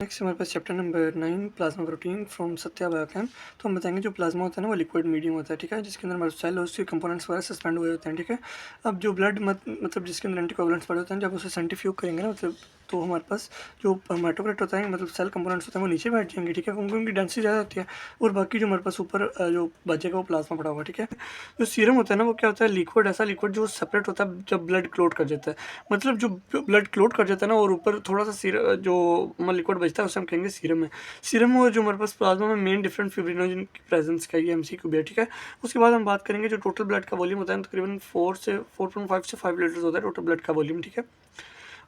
Next हमारे पास chapter number 9 plasma protein from Satya Biochem. तो हम बताएंगे जो प्लाज्मा होता है ना वो लिक्विड मीडियम होता है, ठीक है, जिसके अंदर हमारे सेल और उसके कंपोनेंट्स वगैरह सस्पेंड हुए होते हैं, ठीक है। अब जो ब्लड मतलब जिसके अंदर एंटीकोगुलेंट्स पड़े होते हैं, जब उसे सेंट्रीफ्यूग करेंगे ना मतलब तो हमारे पास जो हेमाटोक्रिट होता है मतलब सेल कंपोनेंट्स होते हैं वो नीचे बैठ जाएंगे, ठीक है, क्योंकि उनकी डेंसिटी ज़्यादा होती है और बाकी जो हमारे पास ऊपर जो बचेगा वो प्लाज्मा पड़ा हुआ, ठीक है। जो सीरम होता है ना वो क्या होता है, लिक्विड, ऐसा लिक्विड जो सेपरेट होता है जब ब्लड क्लोट कर जाता है, मतलब जो ब्लड क्लोट कर जाता है ना और ऊपर थोड़ा सा जो लिक्विड बचता है उसे हम कहेंगे सीरम है। सीरम वो जो हमारे पास प्लाज्मा में मेन डिफरेंट फिब्रिनोजन की प्रेजेंस का ये एमसीक्यू भी है, ठीक है। उसके बाद हम बात करेंगे जो टोटल ब्लड का वॉल्यूम होता है तकरीबन 4.5 से 5 लीटर्स होता है टोटल ब्लड का वॉल्यूम, ठीक है।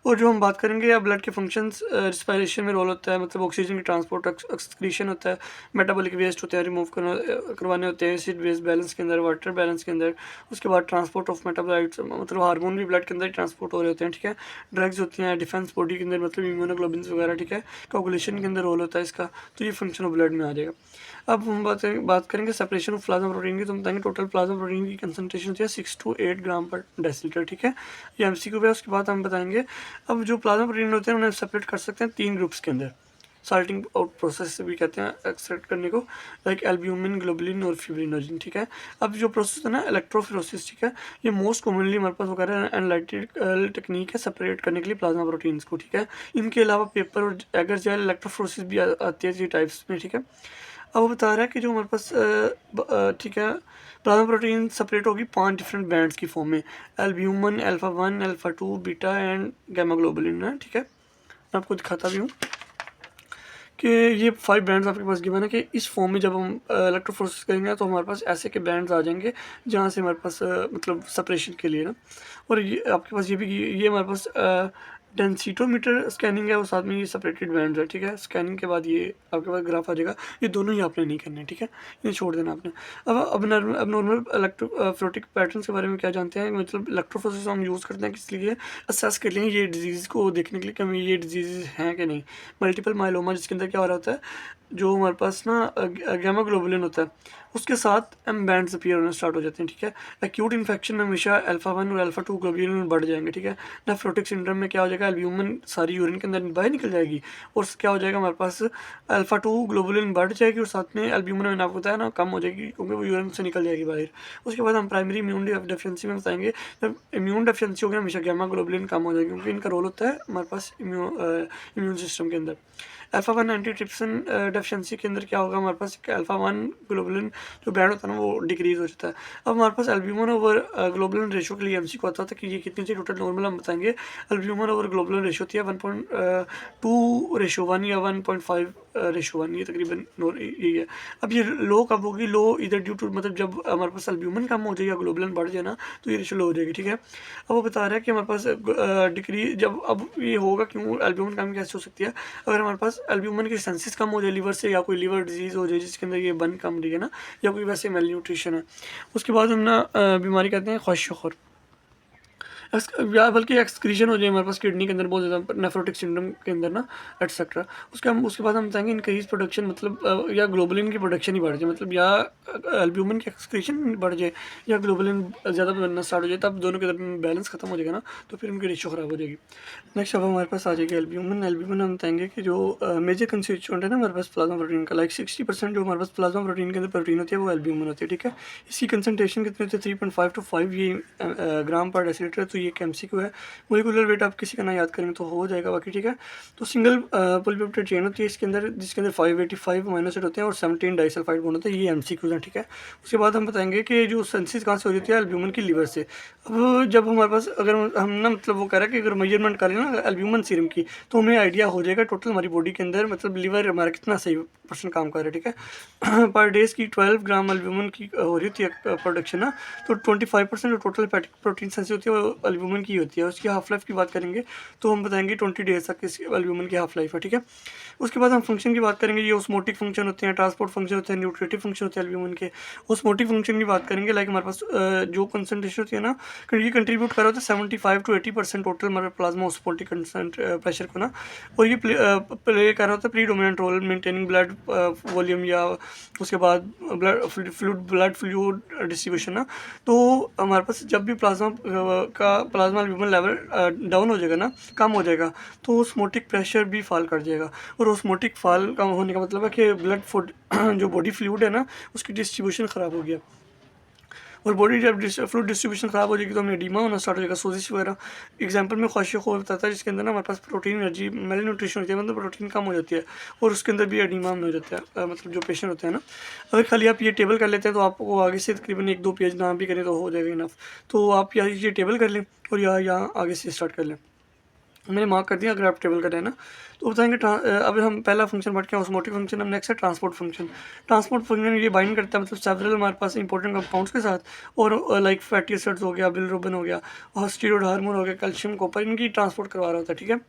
और जो हम बात करेंगे या ब्लड के फंक्शंस, रिस्पायरेशन में रोल होता है, मतलब ऑक्सीजन की ट्रांसपोर्ट, एक्सक्रीशन होता है, मेटाबॉलिक वेस्ट होते हैं रिमूव करवाने होते हैं, एसिड बेस बैलेंस के अंदर, वाटर बैलेंस के अंदर। उसके बाद ट्रांसपोर्ट ऑफ मेटाबोलाइट्स, मतलब हार्मोन भी ब्लड के अंदर ट्रांसपोर्ट हो रहे होते हैं, ठीक है। ड्रग्स होती हैं डिफेंस बॉडी के अंदर, मतलब इम्यूनोग्लोबिन वगैरह, ठीक है। कोगुलेशन के अंदर रोल होता है इसका, तो ये फंक्शन ऑफ ब्लड में आ जाएगा। अब हम बात करेंगे सेपरेशन ऑफ प्लाज्मा प्रोटीन की। तो हम बताएंगे टोटल प्लाज्मा प्रोटीन की कंसंट्रेशन होती है 6 to 8 ग्राम पर डेसीलीटर, ठीक है। ये एमसीक्यू है। उसके बाद हम बताएंगे अब जो प्लाज्मा प्रोटीन होते हैं उन्हें सेपरेट कर सकते हैं 3 ग्रुप्स के अंदर, साल्टिंग आउट प्रोसेस भी कहते हैं एक्सट्रैक्ट करने को, लाइक एल्ब्यूमिन, ग्लोबुलिन और फिब्रिनोजन, ठीक है। अब जो प्रोसेस है ना इलेक्ट्रोफोरेसिस, ठीक है, ये मोस्ट कॉमनली हमारे पास वगैरह एनालिटिकल टेक्निक है सेपरेट करने के लिए प्लाज्मा प्रोटीन्स को, ठीक है। इनके अलावा पेपर और एगर जेल इलेक्ट्रोफोरेसिस भी आती है टाइप्स में, ठीक है। अब वो बता रहा है कि जो हमारे पास ठीक है प्लाज्मा प्रोटीन सेपरेट होगी 5 डिफरेंट बैंड्स की फॉर्म में, albumin, alpha 1, alpha 2, beta and gamma globulin है, ठीक है। मैं आपको दिखाता भी हूँ कि ये 5 बैंड्स आपके पास गिवन है कि इस फॉर्म में जब हम इलेक्ट्रोफोरेसिस करेंगे तो हमारे पास ऐसे के बैंड्स आ जाएंगे जहाँ से हमारे पास मतलब सेपरेशन के लिए ना। और ये आपके पास ये हमारे पास डेंसिटोमीटर स्कैनिंग है और साथ में ये सेपरेटेड बैंड्स है, ठीक है। स्कैनिंग के बाद ये आपके पास ग्राफ आ जाएगा। ये दोनों ही आपने नहीं करने, ठीक है, इन्हें छोड़ देना आपने। अब नॉर्मल इलेक्ट्रोफ्लोटिक पैटर्न्स के बारे में क्या जानते हैं, मतलब इलेक्ट्रोफोरेसिस हम यूज़ करते हैं किस लिए, असेस कर लेंगे ये डिजीज़ को देखने के लिए कि हमें ये डिजीज़ हैं कि नहीं। मल्टीपल माइलोमा जिसके अंदर क्या हो रहा होता है, जो हमारे पास ना गामा ग्लोबुलिन होता है उसके साथ एम बैंड्स अपीयर होना स्टार्ट हो जाते हैं, ठीक है। एक्यूट इन्फेक्शन में हमेशा अल्फा 1 और अल्फा 2 ग्लोबुलिन बढ़ जाएंगे, ठीक है। नेफ्रोटिक सिंड्रोम में क्या हो जाएगा, एल्ब्यूमिन सारी यूरिन के अंदर बाहर निकल जाएगी और क्या हो जाएगा हमारे पास अल्फा 2 ग्लोबुलिन बढ़ जाएगी और साथ में एल्ब्यूमिन मैंने आपको बताया ना कम हो जाएगी क्योंकि वो यूरिन से निकल जाएगी बाहर। उसके बाद हम प्राइमरी इम्यून डेफिशिएंसी में बताएंगे, जब इम्यून डेफिशिएंसी होगी हमेशा गामा ग्लोबुलिन कम हो जाएगी क्योंकि इनका रोल होता है हमारे पास इम्यून सिस्टम के अंदर। अल्फा 1 एंटीट्रिप्सिन डेफिशिएंसी के अंदर क्या होगा, हमारे पास अल्फा 1 ग्लोबुलिन जो बैंड होता है ना वो डिक्रीज हो जाता है। अब हमारे पास एल्ब्यूमिन ओवर ग्लोबुलिन रेशो के लिए एमसीक्यू आता था कि ये कितनी चाहिए टोटल नॉर्मल हम बताएंगे। एल्ब्यूमिन ओवर ग्लोबुलिन रेशो होती है 1.2:1 या 1.5 रेशो 1, ये तकरीबन यही है। अब ये लो कब होगी, लो इधर ड्यू टू मतलब जब हमारे पास एल्ब्यूमिन कम हो जाए या ग्लोबुलिन बढ़ जाए ना तो ये रेशो लो हो जाएगी, ठीक है। अब वो बता रहा है कि हमारे पास डिक्रीज जब अब ये होगा क्यों, एल्ब्यूमिन कम कैसे हो सकती है, अगर हमारे पास एल्ब्यूमिन की सेंसिस कम हो जाए लीवर से या कोई लीवर डिजीज़ हो जाए जिसके अंदर ये बन कम रही है ना, या कोई वैसे मेल न्यूट्रिशन है। उसके बाद हम ना बीमारी कहते हैं ख्वाहिशोखोर, या बल्कि एक्सक्रीशन हो जाए हमारे पास किडनी के अंदर बहुत ज़्यादा नेफ्रोटिक सिंड्रोम के अंदर ना एटसेट्रा। उसके बाद हम बताएंगे इनक्रीज प्रोडक्शन, मतलब या ग्लोबुलिन की प्रोडक्शन ही बढ़ जाए, मतलब या एल्ब्यूमिन की एक्सक्रीशन बढ़ जाए या ग्लोबुलिन ज़्यादा बनना स्टार्ट हो जाए, तब दोनों के दरमियान बैलेंस खत्म हो जाएगा ना तो फिर उनकी रेशो ख़राब हो जाएगी। नेक्स्ट अब हमारे पास आ जाएगी एल्ब्यूमिन। एल्ब्यूमिन हम बताएंगे कि जो मेजर कंस्टिट्यूएंट है ना हमारे पास प्लाज्मा प्रोटीन का, लाइक 60% जो हमारे पास प्लाज्मा प्रोटीन के अंदर प्रोटीन होती है वो एल्ब्यूमिन होती है, ठीक है। इसकी कंसंट्रेशन कितनी होती है 3.5 to 5 ये ग्राम पर डेसीलीटर। तो ये एक एमसीक्यू है। मोलिकुलर वेट आप किसी का ना याद करेंगे तो हो जाएगा बाकी, ठीक है। तो सिंगल पॉलीपेप्टाइड चेन होती है इसके अंदर जिसके अंदर 585 अमीनो एसिड होते हैं और 17 डाइसल्फाइड बॉन्ड होते हैं, ये एमसीक्यूज हैं, ठीक है। उसके बाद हम बताएंगे कि जो सेंसिस कहाँ से हो जाती है, एल्ब्यूमिन की लीवर से। अब जब हमारे पास अगर हम ना मतलब वो कह रहा है कि अगर मेजरमेंट करें ना एल्ब्यूमिन सीरम की तो हमें आइडिया हो जाएगा टोटल हमारी बॉडी के अंदर मतलब लीवर हमारा कितना सही परसेंट काम कर रहा है, ठीक है। पर डेज की 12 ग्राम एल्ब्यूमिन की हो रही होती है प्रोडक्शन ना, तो 25% जो टोटल फैटिक प्रोटीन सेंसी होती है वो एल्ब्यूमिन की होती है। उसकी हाफ लाइफ की बात करेंगे तो हम बताएंगे 20 डेज तक इस एल्ब्यूमिन की हाफ लाइफ है, ठीक है। उसके बाद हम फंक्शन की बात करेंगे, ये ओस्मोटिक फंक्शन होते हैं, ट्रांसपोर्ट फंक्शन होते हैं, न्यूट्रिटिव फंक्शन होते हैं एल्ब्यूमिन के। ओस्मोटिक फंक्शन की बात करेंगे, लाइक हमारे पास जो कंसनट्रेशन होती है ना, ये कंट्रीब्यूट कर रहा होता है 75 to 80% टोटल हमारे प्लाज्मा ओस्मोटिक प्रेशर को ना, और ये प्ले कर रहा होता है predominant role maintaining blood volume या उसके बाद ब्लड फ्लूइड डिस्ट्रीब्यूशन ना। तो हमारे पास जब भी प्लाज्मा का प्लाज्मा एल्ब्यूमिन लेवल डाउन हो जाएगा ना, कम हो जाएगा, तो ऑस्मोटिक प्रेशर भी फॉल कर जाएगा। और ऑस्मोटिक फॉल कम होने का मतलब है कि ब्लड फूड जो बॉडी फ्लूइड है ना, उसकी डिस्ट्रीब्यूशन ख़राब हो गया। और बॉडी जब फ्लूइड डिस्ट्रीब्यूशन ख़राब हो जाएगी तो हमें एडिमा होना स्टार्ट हो जाएगा, सोजिश वगैरह। एग्जांपल में ख्वाशियों बताता है जिसके अंदर ना हमारे पास प्रोटीन एनर्जी मेल न्यूट्रिशन होती है, मतलब प्रोटीन कम हो जाती है, और उसके अंदर भी एडिमा में हो जाता है। मतलब जो पेशेंट होते हैं ना, अगर खाली आप ये टेबल कर लेते हैं तो आपको आगे से तकरीबन 1-2 पेज ना भी करें तो हो जाएगा इनफ। तो आप ये टेबल कर लें और यहाँ आगे से स्टार्ट कर लें। मैंने मार्क कर दिया। अगर आप टेबल करें ना तो बताएंगे अब हम पहला फंक्शन बढ़ के ऑस्मोटिक फंक्शन, हम नेक्स्ट है ट्रांसपोर्ट फंक्शन। ट्रांसपोर्ट फंक्शन ये बाइंड करता है मतलब सेवरल हमारे पास इंपॉर्टेंट कंपाउंड्स के साथ, और लाइक फैटी एसिड्स हो गया, बिलिरुबिन हो गया, और स्टीरॉयड हार्मोन हो गया, कैल्शियम, कॉपर, इनकी ट्रांसपोर्ट करवा रहा होता है, ठीक है।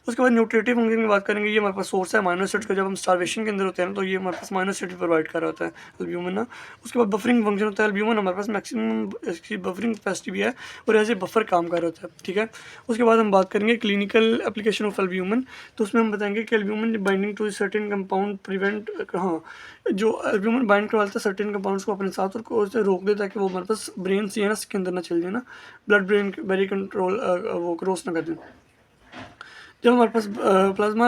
उसके बाद न्यूट्रिटिव फंक्शन की बात करेंगे। ये हमारे पास सोर्स है अमाइनो एसिड्स का। जब हम स्टारवेशन के अंदर होते हैं ना तो ये हमारे पास अमाइनो एसिड प्रोवाइड कर रहा होता है एल्ब्यूमिन ना। उसके बाद बफरिंग फंक्शन होता है। एल्ब्यूमिन हमारे पास मैक्सिमम इसकी बफरिंग कैपेसिटी भी है और एज ए बफर काम कर रहा होता है, ठीक है। उसके बाद हम बात करेंगे क्लिनिकल एप्लीकेशन ऑफ एल्ब्यूमिन। तो उसमें हम बताएंगे कि albumin binding to certain compound prevent, हाँ, जो एल्ब्यूमिन बाइंड करवाता है सर्टेन कंपाउंड्स को अपने साथ, और उसे रोक देता है कि वो हमारे पास ब्रेन से है ना, इसके अंदर ना चल जाए ना, ब्लड ब्रेन बैरियर कंट्रोल वो क्रॉस ना कर दें। जब हमारे पास प्लाज्मा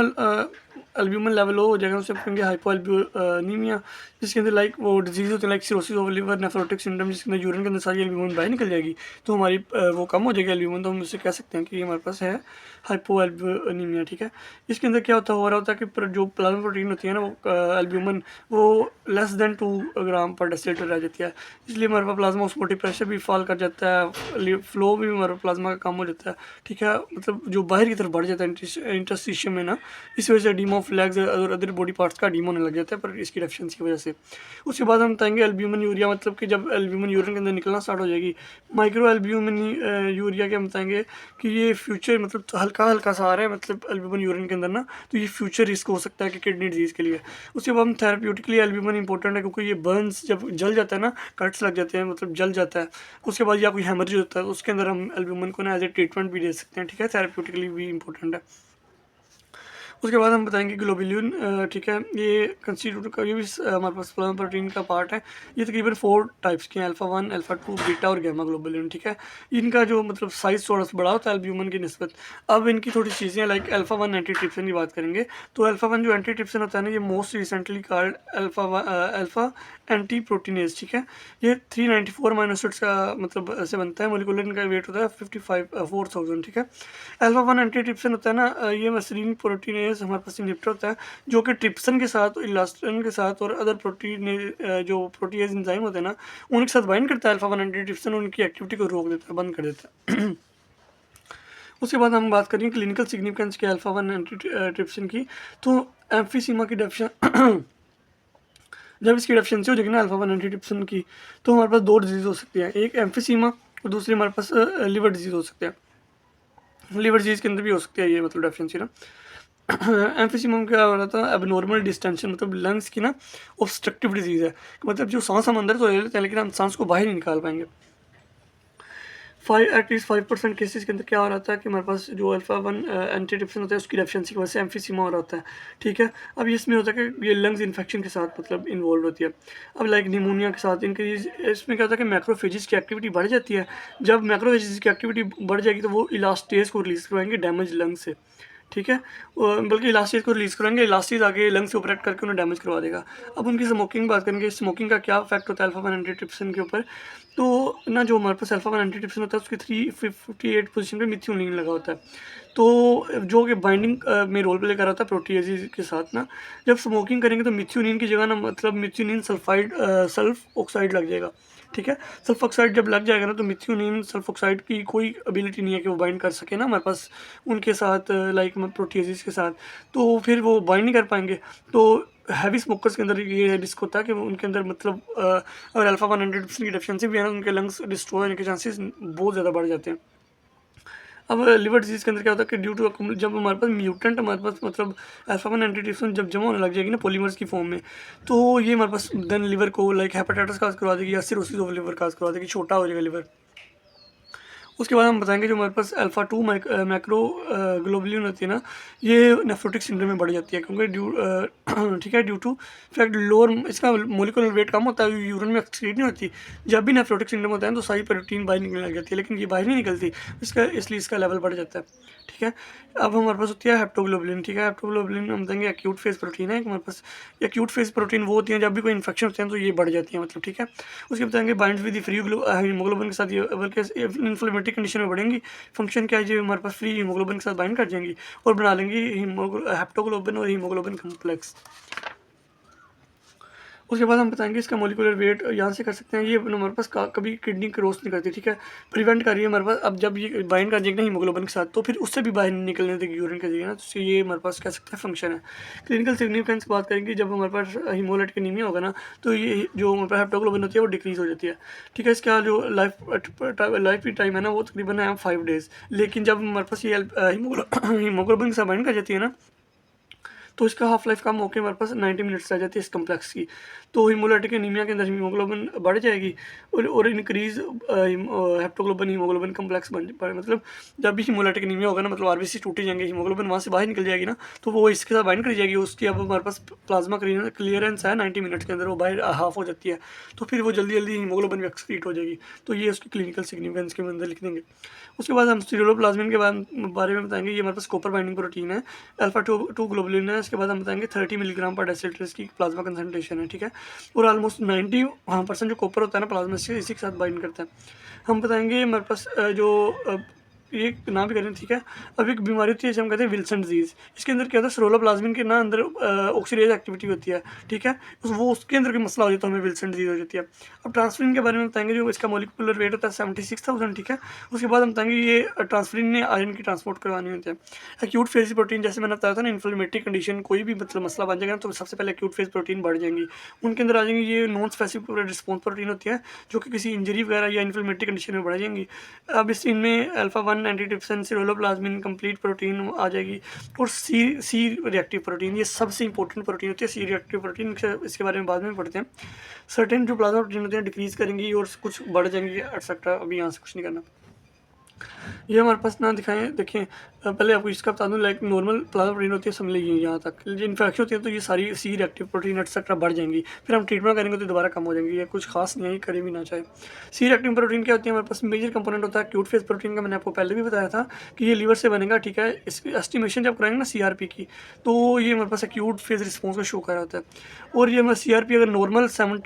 एल्ब्यूमिन लेवल लो हो जाएगा, उसे कहेंगे हाइपो एल्ब्यूमिया, जिसके अंदर लाइक वो डिजीज होती है like cirrhosis of liver, nephrotic syndrome, जिसके अंदर यूरिन के अंदर सारी एल्ब्यूमिन बाहर निकल जाएगी, तो हमारी वो कम हो जाएगी एल्ब्यूमिन। तो हम उसे कह सकते हैं कि ये हमारे पास है हाइपो एल्ब्यूमिया, ठीक है। इसके अंदर क्या हो रहा होता है कि जो प्लाज्मा प्रोटीन होती है ना, वो एल्ब्यूमिन वो लेस देन 2 ग्राम पर डेसीलीटर रह जाती है, इसलिए हमारे पास प्लाज्मा ऑस्मोटिक प्रेशर भी फॉल कर जाता है, फ्लो भी हमारा प्लाज्मा का कम हो जाता है, ठीक है। मतलब जो बाहर की तरफ बढ़ जाता है इंटरस्टिशियम में ना, इस वजह से एडिमा ऑफ लेग्स और अदर बॉडी पार्ट्स का एडिमा होने लग जाता है, पर इसकी डेफिशिएंसी की वजह से। उसके बाद हम बताएंगे एल्ब्यूमिन यूरिया, मतलब कि जब एल्ब्यूमिन यूरिन के अंदर निकलना स्टार्ट हो जाएगी। माइक्रो एल्ब्यूमिन यूरिया के हम बताएंगे कि ये फ्यूचर मतलब हल्का हल्का सा आ रहा है मतलब एल्ब्यूमिन यूरिन के अंदर ना, तो ये फ्यूचर रिस्क हो सकता है कि किडनी डिजीज़ के लिए। उसके बाद हम थेरेप्यूटिकली एल्ब्यूमिन इंपॉर्टेंट है, क्योंकि ये बर्न्स जब जल जाता है ना, कट्स लग जाते हैं मतलब जल जाता है, उसके बाद या कोई हेमरेज होता है, उसके अंदर हम एल्ब्यूमिन को ना एज ए ट्रीटमेंट भी दे सकते हैं, ठीक है। थेरेप्यूटिकली भी इंपॉर्टेंट है। उसके बाद हम बताएंगे ग्लोबुलिन, ठीक है, ये कंस्टिट्यूट का, ये भी हमारे पास प्लाज्मा प्रोटीन का पार्ट है। ये तकरीबन 4 टाइप्स के हैं, अल्फा 1, अल्फा 2, बीटा और गामा ग्लोबुलिन, ठीक है। इनका जो मतलब साइज थोड़ा सा बड़ा होता है एल्ब्यूमिन की निस्बत। अब इनकी थोड़ी चीज़ें लाइक अल्फा 1 एंटी ट्रिप्सिन की बात करेंगे, तो अल्फा 1 जो एंटी ट्रिप्सिन होता है ना, ये most recently called alpha anti proteinase, ठीक है। ये 394 अमाइनो एसिड्स का मतलब से बनता है। मोलिकुलर इनका वेट होता है 4000, ठीक है। अल्फा 1 एंटी ट्रिप्सिन होता है ना, ये मसलिन प्रोटीनेज हमारे पास इनहिबिटर होता है, जो कि ट्रिप्सिन के साथ, इलास्टिन के साथ और अदर प्रोटीन जो प्रोटीएज एंजाइम होते हैं ना, उनके साथ बाइंड करता है अल्फा 1 एंटी ट्रिप्सिन, उनकी एक्टिविटी को रोक देता है, बंद कर देता है। उसके बाद हम बात करेंगे क्लिनिकल सिग्निफिकेंस के अल्फा 1 एंटी ट्रिप्सिन की। तो एम्फीसीमा की डेफिशिएंसी, जब इसकी डेफिशिएंसी हो जाएगी ना अल्फा 1 एंटी ट्रिप्सिन की, तो हमारे पास 2 डिजीज़ हो सकती है, एक एम्फीसीमा और दूसरी हमारे पास लिवर डिजीज़ हो सकते हैं। लिवर डिजीज़ के अंदर भी हो सकती है ये मतलब डेफिशिएंसी ना। एम्फीसीमा में क्या हो रहा था, एबनॉर्मल डिस्टेंशन, मतलब लंग्स की ना ऑब्स्ट्रक्टिव डिजीज़ है, मतलब जो सांस हम अंदर तो ले लेते हैं लेकिन हम सांस को बाहर नहीं निकाल पाएंगे। एटलीस्ट 5% केसेस के अंदर क्या हो रहा था कि हमारे पास जो अल्फा 1 एंटी ट्रिप्सिन होता है उसकी डेफिशिएंसी की वजह से एम्फीसीमा हो रहा होता है, ठीक है। अब इसमें होता है कि ये लंग्स इन्फेक्शन के साथ मतलब इन्वॉल्व होती है। अब लाइक निमोनिया के साथ इनके इसमें क्या होता है कि मैक्रोफेजेस की एक्टिविटी बढ़ जाती है। जब मैक्रोफेजेस की एक्टिविटी बढ़ जाएगी तो वो इलास्टेज को रिलीज करवाएंगे डैमेज लंग से, ठीक है। बल्कि इलास्टिस को रिलीज़ करेंगे, इलास्टिस आगे लंग्स को ऑपरेट करके उन्हें डैमेज करवा देगा। अब उनकी स्मोकिंग बात करेंगे, स्मोकिंग का क्या इफेक्ट होता है अल्फा 1 एंटी ट्रिप्सिन के ऊपर। तो ना जो हमारे पास अल्फा 1 एंटी ट्रिप्सिन होता है उसकी 358 पोजीशन पे मिथ्योनिन लगा होता है, तो जो कि बाइंडिंग में रोल प्ले कर रहा था प्रोटीएजेज के साथ ना। जब स्मोकिंग करेंगे तो मिथ्योनिन की जगह ना मतलब मिथ्योनिन सल्फाइड सल्फ ऑक्साइड लग जाएगा, ठीक है। सल्फ ऑक्साइड जब लग जाएगा ना तो मिथ्योनिन सल्फ ऑक्साइड की कोई एबिलिटी नहीं है कि वो बाइंड कर सके ना हमारे पास उनके साथ लाइक प्रोटीएजेस के साथ, तो फिर वो बाइंड नहीं कर पाएंगे। तो हैवी स्मोकर्स के अंदर ये रिस्क होता है कि उनके अंदर मतलब अगर अल्फा 100% की डेफिशिएंसी भी है ना, उनके लंग्स डिस्ट्रॉय होने के चांसेस बहुत ज़्यादा बढ़ जाते हैं। अब लिवर डिजीज़ के अंदर क्या होता है कि ड्यू टू जब हमारे पास म्यूटेंट हमारे पास मतलब अल्फा 1 एंटी ट्रिप्सिन जब जमा होने लग जाएगी ना पॉलीमर्स की फॉर्म में, तो ये हमारे पास देन लिवर को लाइक हेपेटाइटिस काज करवा देगी या सिरोसिस ऑफ लिवर काज करवा देगी, छोटा हो जाएगा लिवर। उसके बाद हम बताएंगे जो हमारे पास अल्फा 2 मैक्रो ग्लोबुलिन होती है ना, ये नेफ्रोटिक सिंड्रोम में बढ़ जाती है, क्योंकि ड्यू ठीक है, ड्यू टू फैक्ट लोअर इसका मोलिकुलर वेट कम होता है, यूरिन में एक्सक्रीट नहीं होती। जब भी नेफ्रोटिक सिंड्रोम होता है तो सारी प्रोटीन बाहर निकलने लग जाती है, लेकिन ये बाहर नहीं निकलती, इसलिए इसका लेवल बढ़ जाता है। ठीक है, अब हमारे पास होती है हेप्टोग्लोबुलिन। ठीक है, हेप्टोग्लोबुलिन हम देंगे एक्यूट फेज प्रोटीन है हमारे पास। एक्यूट फेज प्रोटीन वो होती है जब भी कोई इन्फेक्शन होते हैं तो ये बढ़ जाती है, मतलब। ठीक है, उसके बताएंगे बाइंड्स विद फ्री हीमोग्लोबिन के साथ, ये बल्कि इन्फ्लेमेटरी कंडीशन में बढ़ेंगी। फंक्शन क्या है, जो हमारे पास फ्री हीमोग्लोबिन के साथ बाइंड कर जाएंगी और बना लेंगी हेप्टोग्लोबिन और हीमोग्लोबिन कम्प्लेक्स। उसके बाद हम बताएंगे इसका मोलिकुलर वेट यहाँ से कर सकते हैं। ये हमारे पास कभी किडनी क्रॉस नहीं करती। ठीक है, प्रिवेंट कर रही है हमारे पास। अब जब ये बाइंड कर जाएगी ना हीमोग्लोबिन के साथ तो फिर उससे भी बाहर निकलने देगी यूरिन के जरिए ना, तो ये हमारे पास कह सकते हैं फंक्शन है। क्लिनिकल सिग्निफिकेंस बात करेंगे, जब हमारे पास हीमोलाइटिक एनीमिया होगा ना तो ये जो हमारे पास हेप्टोग्लोबिन होती है वो डिक्रीज हो जाती है। ठीक है, इसका जो लाइफ की टाइम है ना वो तकरीबन है 5 डेज़। लेकिन जब हमारे पास ये हीमोग्लोबिन के साथ बाइंड कर जाती है ना तो इसका हाफ लाइफ कम होकर हमारे पास 90 मिनट्स रह जाती है इस कम्प्लेक्स की। तो हीमोलाइटिक एनीमिया के अंदर हीमोग्लोबिन बढ़ जाएगी और इंक्रीज हेप्टोग्लोबिन हीमोग्लोबिन कम्प्लेक्स बन पाए। मतलब जब भी हीमोलाइटिक एनीमिया होगा ना, मतलब आरबीसी टूटे जाएंगे, हीमोग्लोबिन वहाँ से बाहर निकल जाएगी ना, तो वो इसके साथ बाइंड करी जाएगी। उसकी अब हमारे पास प्लाज्मा क्लियरेंस है 90 मिनट्स के अंदर, वो बाहर हाफ हो जाती है, तो फिर वो जल्दी जल्दी हीमोग्लोबिन भी एक्सक्रीट हो जाएगी। तो ये उसकी क्लिनिकल सिग्निफिकेंस के अंदर लिख देंगे। उसके बाद हम स्टीरोप्लाज्मिन के बारे में बताएंगे। ये हमारे पास कॉपर बाइंडिंग प्रोटीन है, अल्फा टू ग्लोबुलिन है। इसके बाद हम बताएंगे 30 मिलीग्राम पर डेसीलीटर इसकी प्लाज्मा कंसनट्रेशन है। ठीक है, और ऑलमोस्ट 90% जो कॉपर होता है ना प्लाज्मा से इसी के साथ बाइंड करता है। हम बताएंगे हमारे पास ये ना भी करें। ठीक है, अब एक बीमारी होती है जिसे हम कहते हैं विल्सन डिजीज। इसके अंदर क्या होता है, स्रोलोप्लाज्मिन के ना अंदर ऑक्सीडेज एक्टिविटी होती है। ठीक है, वो उसके अंदर की मसला हो जाता है, हमें विल्सन डिजीज हो जाती है। अब ट्रांसफरिन के बारे में बताएंगे, जो इसका मोलिकुलर वेट होता है 76,000। ठीक है, उसके बाद हम बताएंगे ये ट्रांसफरिन ने आयरन की ट्रांसपोर्ट करवानी होती है। एक्यूट फेज प्रोटीन, जैसे मैंने बताया था ना, इन्फ्लेमेटरी कंडीशन कोई भी मतलब मसला बन जाएगा तो सबसे पहले एक्यूट फेज प्रोटीन बढ़ जाएंगी, उनके अंदर आ जाएंगी। ये नॉन स्पेसिफिक रिस्पॉन्स प्रोटीन होती है जो कि किसी इंजरी वगैरह या इन्फ्लेमेटरी कंडीशन में बढ़ जाएंगी। अब इनमें अल्फा 1 एंटीट्रिप्सिन, सिरोलोप्लाज्मिन, कंप्लीट प्रोटीन आ जाएगी, और सी रिएक्टिव प्रोटीन, ये सबसे इंपॉर्टेंट प्रोटीन होती है। सी रिएक्टिव प्रोटीन, इसके बारे में बाद में पढ़ते हैं। सर्टेन जो प्लाज्मा प्रोटीन होते हैं डिक्रीज करेंगी और कुछ बढ़ जाएंगी एक्सेट्रा, अभी यहाँ से कुछ नहीं करना। ये हमारे पास ना दिखाएं, देखें पहले आपको इसका बता दूं, लाइक नॉर्मल प्लाज्मा प्रोटीन होती है समझ लीजिए यहाँ तक। जो इन्फेक्शन होती है तो ये सारी सी रिएक्टिव प्रोटीन एक्सेट्रा बढ़ जाएंगी, फिर हम ट्रीटमेंट करेंगे तो दोबारा कम हो जाएंगी। ये कुछ खास नहीं है, करें भी ना चाहे। सी रिएक्टिव प्रोटीन क्या होती है, हमारे पास मेजर कंपोनेंट होता है एक्यूट फेज प्रोटीन का। मैंने आपको पहले भी बताया था कि ये लीवर से बनेगा। ठीक है, इस एस्टिमेशन जब कराएंगे ना CRP की, तो ये हमारे पास एक्यूट फेज रिस्पॉन्स का शो कर रहा होता है। और ये हमारा CRP अगर नॉर्मल 7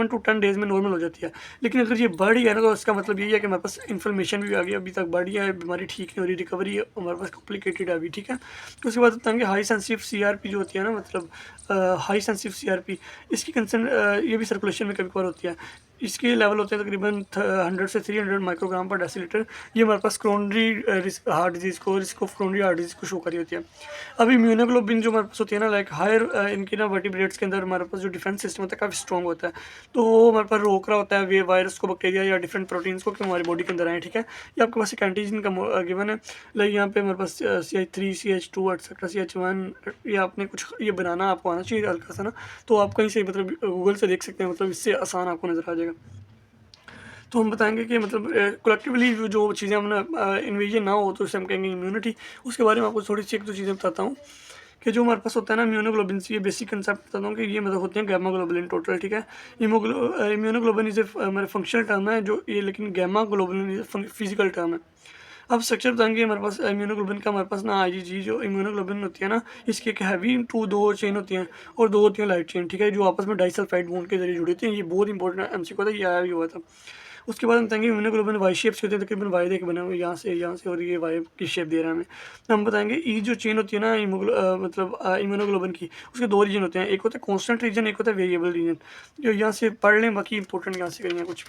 to 10 डेज में नॉर्मल हो जाती है, लेकिन अगर ये बढ़ गया ना तो इसका मतलब यही है कि हमारे पास इन्फ्लेमेशन भी आ गई, अभी तक बढ़ी है, बीमारी ठीक नहीं हो रही, रिकवरी हमारे पास कॉम्प्लिकेटेड है अभी। ठीक है, तो उसके बाद बताएंगे हाई सेंसिटिव CRP जो होती है ना, मतलब हाई सेंसिटिव CRP, इसकी कंसर्न ये भी सर्कुलेशन में कभी कभार होती है। इसके लेवल होते हैं तकरीबन 100 से 300 माइक्रोग्राम पर डेसीलीटर। ये हमारे पास क्रोनरी हार्ट डिजीज़ को, risk of coronary heart disease को शो करी होती है। अब इम्यूनोग्लोबिन जो हमारे पास होती है ना, लाइक हायर इनकी ना वर्टिब्रेट्स के अंदर हमारे पास जो डिफेंस सिस्टम होता है काफ़ी स्ट्रॉन्ग होता है, तो वो हमारे पास रोक रहा होता है वे वायरस को, बैक्टीरिया या डिफरेंट प्रोटीन्स को कि हमारी बॉडी के अंदर आए। ठीक है, ये आपके पास एक एंटीजन का गिवन है, लाइक यहाँ पे हमारे पास CH3 CH2 एक्सेट्रा CH1, या आपने कुछ ये बनाना आपको आना चाहिए हल्का सा ना, तो आप कहीं से मतलब गूगल से देख सकते हैं, मतलब इससे आसान आपको नज़र आ जाएगा। तो हम बताएंगे कि मतलब कलेक्टिवली जो चीज़ें हमने इन्वेजन ना हो तो उसे हम कहेंगे इम्यूनिटी। उसके बारे में आपको थोड़ी सी एक दो चीज़ें बताता हूँ कि जो हमारे पास होता है ना इम्यूनोग्लोबिन, ये बेसिक कंसेप्ट बताता हूँ कि ये मतलब होते हैं गैमा ग्लोबुलिन टोटल। ठीक है, इम्यूनोग्लोबिन इज हमारे फंक्शनल टर्म है जो ये, लेकिन gamma globulin is physical term है। अब स्ट्रक्चर बताएंगे हमारे पास इम्यूनोग्लोबिन का, हमारे पास ना IgG जो इम्यूनोग्लोबिन होती है ना, इसकी एक हैवी दो चेन होती हैं और दो होती हैं लाइट चेन। ठीक है, जो आपस में डाइसल्फाइड बॉन्ड के जरिए जुड़ी होती हैं। ये बहुत इंपॉर्टेंट MCQ था, ये आया भी हुआ था। उसके बाद हम बताएंगे इम्यूनोग्लोबिन वाई शेप्स के होते हैं, तकरीबन वाई देख बने हुए यहाँ से, और ये वाई की शेप दे रहा है हमें। हम बताएंगे ई जो चेन होती है ना मतलब इम्यूनोग्लोबिन की, उसके दो रीजन होते हैं, एक होता है कॉन्स्टेंट रीजन, एक होता है वेरिएबल रीजन। जो यहाँ से पढ़ लें, बाकी इंपॉर्टेंट यहाँ से करेंगे कुछ।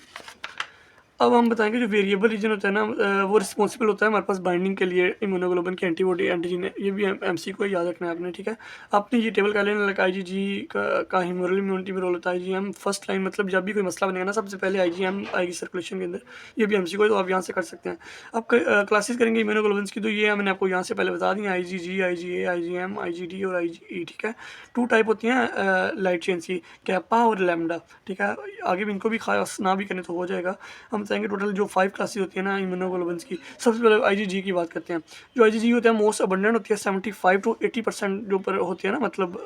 अब हम बताएंगे जो वेरिएबल रीजन होता है ना, वो रिस्पॉन्सिबल होता है हमारे पास बाइंडिंग के लिए इम्यूनोग्लोबिन की एंटीबॉडी एंटीजन है। ये भी MCQ को याद रखना है आपने। ठीक है, आपने ये टेबल कर लेना, लाइक IgG का ह्यूमरल इम्यूनिटी में रोल होता है। IgM फर्स्ट लाइन, मतलब जब भी कोई मसला बनेगा ना सबसे पहले IgM आएगी सर्कुलेशन के अंदर। ये भी MCQ है, तो आप यहाँ से कर सकते हैं। अब क्लासेस करेंगे इम्यूनोग्लोबिन की, तो ये मैंने आपको यहाँ से पहले बता दी, IgG, IgA, IgM, IgD और IgE। ठीक है, 2 टाइप होती हैं लाइट चेन की, कैपा और लैम्डा। ठीक है, आगे भी इनको भी खास ना भी करें तो हो जाएगा। हम हम बताएंगे टोटल जो 5 क्लासेस होती है ना इम्यूनोग्लोबुलिन्स की। सबसे पहले आईजीजी की बात करते हैं। जो आईजीजी होता है मोस्ट अबंडेंट होती है, 75 to 80% जो पर होती है ना मतलब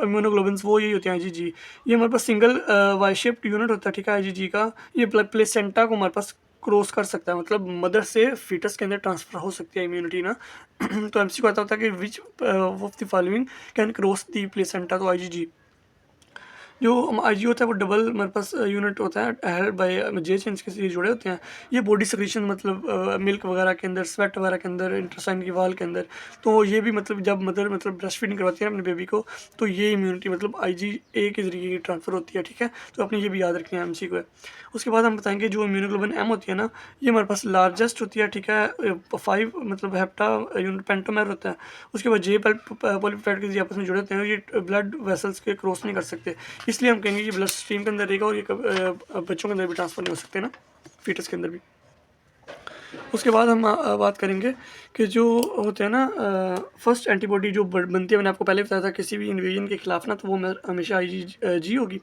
इम्यूनोग्लोबुलिन्स, वो यही होती है आईजीजी। ये हमारे पास सिंगल वाई शेप्ड यूनिट होता है, ठीक है आईजीजी का। ये प्लेसेंटा को हमारे पास क्रॉस कर सकता है, मतलब मदर से फीटस के अंदर ट्रांसफर हो सकती है इम्यूनिटी ना। तो एमसीक्यू आता होता है कि which of the following can cross the placenta, तो आईजीजी। जो आईजी होता है वो डबल हमारे पास यूनिट होता है, हेल्ड बाय जे चेन्स के से जुड़े होते हैं। ये बॉडी सेक्रेशन मतलब मिल्क वगैरह के अंदर, स्वेट वगैरह के अंदर, इंटेस्टाइन की वाल के अंदर। तो ये भी मतलब जब मदर मतलब ब्रेस्ट फीडिंग करवाती है अपने बेबी को, तो ये इम्यूनिटी मतलब आईजी ए के जरिए की ट्रांसफर होती है, ठीक है। तो अपने ये भी याद रखना है, एमसी को है। उसके बाद हम बताएंगे जो इम्यूनोग्लोबिन एम होती है ना, ये हमारे पास लार्जेस्ट होती है, ठीक है। 5 मतलब हेप्टा यूनिट पेंटोमेर होता है। उसके बाद जे पॉलीपेप्टाइड के आपस में जुड़े होते हैं, ये ब्लड वेसल्स के क्रॉस नहीं कर सकते, इसलिए हम कहेंगे कि ब्लड स्ट्रीम के अंदर रहेगा, और ये बच्चों के अंदर भी ट्रांसफर नहीं हो सकते ना, फीटस के अंदर भी। उसके बाद हम बात करेंगे कि जो होते हैं ना फर्स्ट एंटीबॉडी जो बनती है, मैंने आपको पहले बताया था किसी भी इन्वेजन के खिलाफ ना, तो वो हमेशा जी होगी,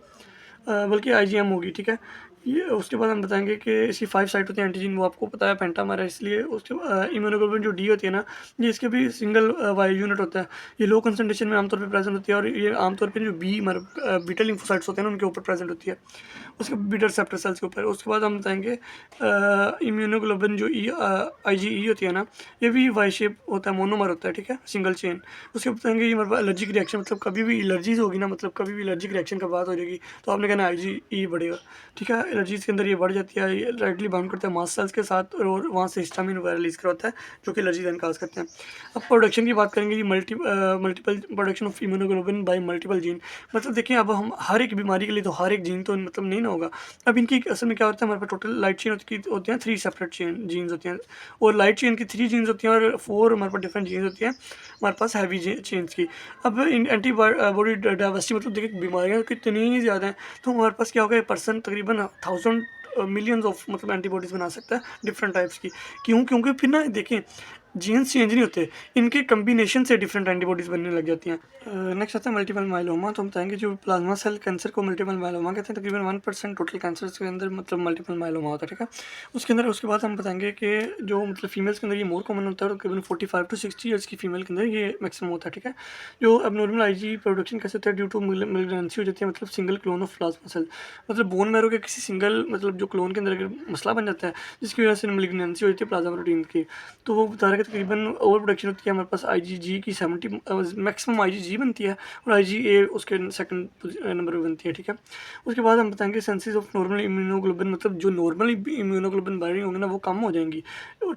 बल्कि आईजीएम होगी, ठीक है। ये उसके बाद हम बताएंगे कि इसकी 5 साइट होती है एंटीजन, वो आपको पता है पेंटामर है, इसलिए उसके इम्यूनोग्लोबिन जो डी होती है ना, ये इसके भी सिंगल वाई यूनिट होता है। ये लो कंसंट्रेशन में आमतौर पे प्रेजेंट होती है, और ये आमतौर पे जो बी बीटा लिम्फोसाइट्स होते हैं ना, उनके ऊपर प्रेजेंट होती है, उसके बीटा रिसेप्टर सेल्स के ऊपर। उसके बाद हम बताएंगे इम्यूनोग्लोबिन जो आईजीई होती है ना, ये भी वाई शेप होता है, मोनोमर होता है, ठीक है, सिंगल चेन। उसके बताएंगे ये हमारे एलर्जिक रिएक्शन, मतलब कभी भी एलर्जीज होगी ना, मतलब कभी भी एलर्जिक रिएक्शन का बात हो जाएगी, तो आपने कहना आईजीई बढ़ेगा, ठीक है। एलर्जीज के अंदर ये बढ़ जाती है, ये राइटली बाउंड करता है मास्ट सेल्स के साथ, और वहाँ से हिस्टामिन वगैरह रिलीज करवाता है, जो कि एलर्जी देन काज करते हैं। अब प्रोडक्शन की बात करेंगे, ये multiple production of immunoglobulin bye multiple gene. मतलब देखिए अब हम हर एक बीमारी के लिए तो हर एक जीन तो मतलब नहीं ना होगा। अब इनकी असल में क्या होता है, हमारे पास टोटल लाइट चेन होती हैं 3 सेपरेट जीन्स होती हैं, और लाइट चेन की 3 जीन्स होती हैं, और 4 हमारे पास डिफरेंट जीन्स होती हैं हमारे पास हैवी चेन्स की। अब इन एंटीबॉडी डाइवर्सिटी मतलब देखिए बीमारियाँ कितनी ज़्यादा हैं, तो हमारे पास क्या होगा, पर्सन तकरीबन 1000 मिलियंस ऑफ मतलब एंटीबॉडीज़ बना सकता है डिफरेंट टाइप्स की। क्यों? क्योंकि फिर ना देखें जीन्स चेंज नहीं होते, इनके कम्बिनेशन से डिफरेंट एंटीबॉडीज़ बनने लग जाती हैं। नेक्स्ट आता है मल्टीपल माइलोमा। तो हम बताएंगे जो प्लाज्मा सेल कैंसर को मल्टीपल माइलोमा कहते हैं। तकरीबन 1% टोटल कैंसर के अंदर मतलब मल्टीपल माइलोमा होता है, ठीक है। उसके अंदर उसके बाद हम बताएंगे कि जो मतलब फीमेल्स के अंदर ये मोर कॉमन होता है, और तकरीबन 45 to 60 ईयर्स की फीमेल के अंदर ये मैक्सिमम होता है, ठीक है। जो अब नॉर्मल आईजी प्रोडक्शन कैसे होता है, ड्यू टू मिलिग्रेंसी हो जाती है, मतलब single clone of plasma cell, मतलब बोन मैरो के किसी सिंगल मतलब जो क्लोन के अंदर अगर मसला बन जाता है, जिसकी वजह से मिलिग्रेंसी हो जाती है प्लाज्मा प्रोटीन की, तो वो बता रहे हैं कि तकरीबन ओवर प्रोडक्शन होती है हमारे पास आईजीजी की 70 मैक्सिमम आईजीजी बनती है, और आईजीए उसके सेकंड नंबर पर बनती है, ठीक है। उसके बाद हम बताएंगे सेंसिस ऑफ नॉर्मल इम्यूनोग्लोबिन, मतलब जो नॉर्मल इम्यूनोग्लोबिन बाइंडिंग होंगे ना वो कम हो जाएंगी,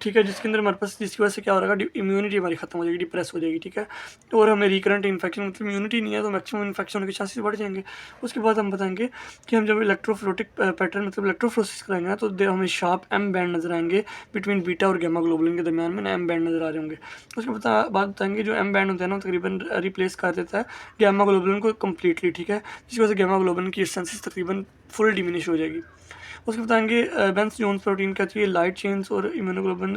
ठीक है, जिसके अंदर हमारे पास जिसकी वजह से क्या हो रहा है, इम्यूनिटी हमारी खत्म हो जाएगी, डिप्रेस हो जाएगी, ठीक है। और हमें रिकरेंट इन्फेक्शन मतलब इम्यूनिटी नहीं है तो मैक्सिमम इन्फेक्शन होने के चांसेस बढ़ जाएंगे। उसके बाद हम बताएंगे कि हम जब इलेक्ट्रोफ्लोटिक पैटर्न मतलब इलेक्ट्रोफ्लोसिस कराएंगे ना, तो हमें शार्प एम बैंड नजर आएंगे बिटवीन बीटा और गैमा ग्लोबुलिन के दरमियान में एम बैंड नजर आ रहे होंगे। उसके बाद बताएंगे जो एम बैंड होता है ना, तकरीबन रिप्लेस कर देता है गैमा ग्लोबुलिन को कम्प्लीटली, ठीक है, जिसकी वजह से गैमा ग्लोबुलिन की एसेंस तकरीबन फुल डिमिनिश हो जाएगी। उसके बताएंगे बेंस जोन्स प्रोटीन क्या थी, लाइट चेन्स और इम्यूनोग्लोबिन,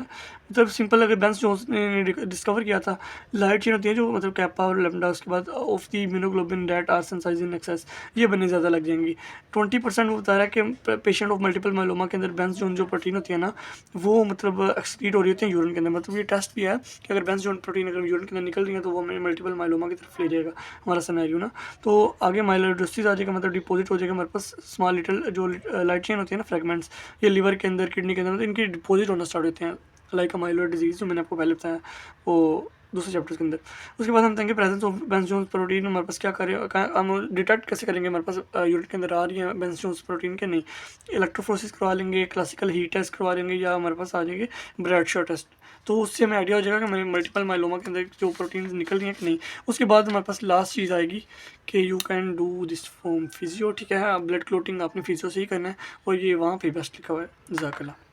मतलब सिंपल अगर बेंस जोन्स ने डिस्कवर किया था, लाइट चेन होती है जो मतलब कैपा और लेमडा, उसके बाद of the immunoglobin that are synthesised in excess, ये बनने ज़्यादा लग जाएंगी। 20% वो बता रहा है कि पेशेंट ऑफ मल्टीपल माइलोमा के अंदर बेंस जोन जो प्रोटीन होती है ना, वो मतलब एक्सक्रीट हो रही होती है यूरिन के अंदर। मतलब ये टेस्ट भी है कि अगर बेंस जोन प्रोटीन अगर यूरिन के अंदर निकल रही है तो वो हमें मल्टीपल माइलोमा की तरफ ले जाएगा हमारा सिनेरियो ना। तो आगे माइलोइडोसिस आ जाएगा, मतलब डिपॉजिट हो जाएगा हमारे पास स्मॉल लिटिल जो लाइट चेन होती है ना फ्रेगमेंट्स, ये लिवर के अंदर किडनी के अंदर, तो इनके डिपॉजिट होना स्टार्ट होते हैं, लाइक माइलोइड डिजीज़ जो मैंने आपको पहले बताया वो दूसरे चैप्टर्स के अंदर। उसके बाद हम बताएंगे presence of Bence Jones protein हमारे पास क्या करें, हम डिटेक्ट कैसे करेंगे हमारे पास यूरिन के अंदर आ रही है बेंस जोन्स प्रोटीन के नहीं। इलेक्ट्रोफोरेसिस करवा लेंगे, क्लासिकल हीट टेस्ट करवा लेंगे, या हमारे पास आ जाएंगे ब्रेडशो टेस्ट, तो उससे हमें आइडिया हो जाएगा कि हमारे मल्टीपल माइलोमा के अंदर जो प्रोटीन निकल रही हैं कि नहीं। उसके बाद हमारे पास लास्ट चीज़ आएगी कि you can do this from physio, ठीक है, ब्लड क्लोटिंग आपने फिजियो से ही करना है, और ये वहाँ पे बेस्ट लिखा हुआ है। जज़ाकल्लाह।